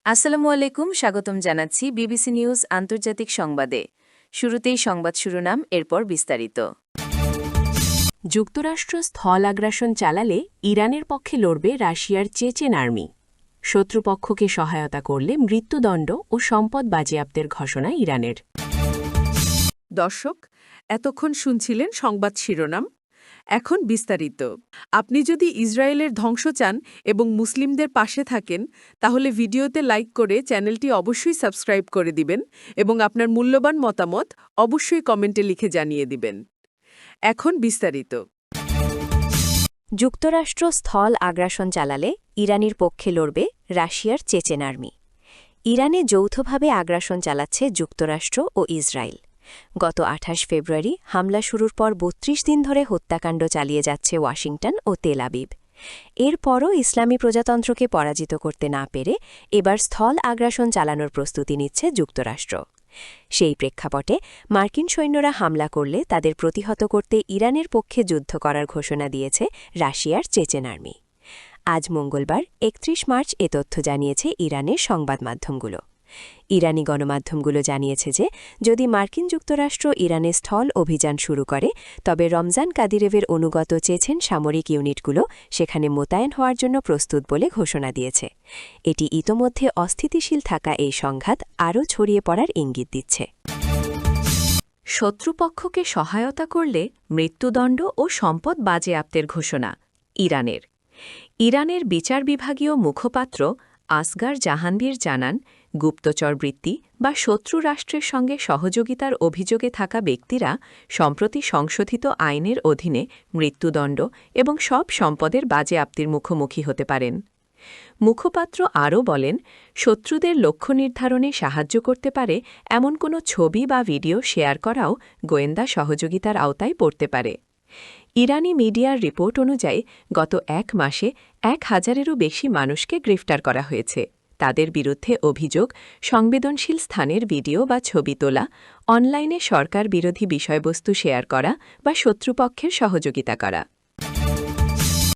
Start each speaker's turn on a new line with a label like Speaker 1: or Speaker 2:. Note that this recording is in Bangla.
Speaker 1: আসসালামু আলাইকুম, স্বাগতম জানাচ্ছি বিবিসি নিউজ আন্তর্জাতিক সংবাদে। শুরুতেই সংবাদ শিরোনাম, এরপর বিস্তারিত।
Speaker 2: যুক্তরাষ্ট্র স্থল আগ্রাসন চালালে ইরানের পক্ষে লড়বে রাশিয়ার চেচেন আর্মি। শত্রুপক্ষকে সহায়তা করলে মৃত্যুদণ্ড ও সম্পদ বাজেয়াপ্তের ঘোষণা ইরানের।
Speaker 3: দর্শক, এতক্ষণ শুনছিলেন সংবাদ শিরোনাম। এখন বিস্তারিত। আপনি যদি ইসরায়েলের ধ্বংস চান এবং মুসলিমদের পাশে থাকেন, তাহলে ভিডিওতে লাইক করে চ্যানেলটি অবশ্যই সাবস্ক্রাইব করে দিবেন এবং আপনার মূল্যবান মতামত অবশ্যই কমেন্টে লিখে জানিয়ে দিবেন। এখন বিস্তারিত।
Speaker 4: যুক্তরাষ্ট্র স্থল আগ্রাসন চালালে ইরানের পক্ষে লড়বে রাশিয়ার চেচেন আর্মি। ইরানে যৌথভাবে আগ্রাসন চালাচ্ছে যুক্তরাষ্ট্র ও ইসরায়েল। গত ২৮ ফেব্রুয়ারি হামলা শুরুর পর ৩২ দিন ধরে হত্যাকাণ্ড চালিয়ে যাচ্ছে ওয়াশিংটন ও তেল আবিব। এরপরও ইসলামী প্রজাতন্ত্রকে পরাজিত করতে না পেরে এবার স্থল আগ্রাসন চালানোর প্রস্তুতি নিচ্ছে যুক্তরাষ্ট্র। সেই প্রেক্ষাপটে মার্কিন সৈন্যরা হামলা করলে তাদের প্রতিহত করতে ইরানের পক্ষে যুদ্ধ করার ঘোষণা দিয়েছে রাশিয়ার চেচেন আর্মি। আজ মঙ্গলবার ৩১ মার্চ এ তথ্য জানিয়েছে ইরানের সংবাদ মাধ্যমগুলো। ইরানি গণমাধ্যমগুলো জানিয়েছে যে যদি মার্কিন যুক্তরাষ্ট্র ইরানে স্থল অভিযান শুরু করে, তবে রমজান কাদিরেভের অনুগত চেচেন সামরিক ইউনিটগুলো সেখানে মোতায়েন হওয়ার জন্য প্রস্তুত বলে ঘোষণা দিয়েছে। এটি ইতোমধ্যে অস্থিতিশীল থাকা এই সংঘাত আরও ছড়িয়ে পড়ার ইঙ্গিত দিচ্ছে।
Speaker 2: শত্রুপক্ষকে সহায়তা করলে মৃত্যুদণ্ড ও সম্পদ বাজেয়াপ্তের ঘোষণা ইরানের। ইরানের বিচার বিভাগীয় মুখপাত্র আসগার জাহাঙ্গীর জানান, গুপ্তচরবৃত্তি বা শত্রু রাষ্ট্রের সঙ্গে সহযোগিতার অভিযোগে থাকা ব্যক্তিরা সম্প্রতি সংশোধিত আইনের অধীনে মৃত্যুদণ্ড এবং সব সম্পদের বাজেয়াপ্তির মুখোমুখি হতে পারেন। মুখপাত্র আরও বলেন, শত্রুদের লক্ষ্য নির্ধারণে সাহায্য করতে পারে এমন কোনো ছবি বা ভিডিও শেয়ার করাও গোয়েন্দা সহযোগিতার আওতায় পড়তে পারে। ইরানি মিডিয়ার রিপোর্ট অনুযায়ী গত ১ মাসে ১,০০০-এরও বেশি মানুষকে গ্রেফতার করা হয়েছে। তাদের বিরুদ্ধে অভিযোগ সংবেদনশীল স্থানের ভিডিও বা ছবি তোলা, অনলাইনে সরকার বিরোধী বিষয়বস্তু শেয়ার করা বা শত্রুপক্ষের সহযোগিতা করা।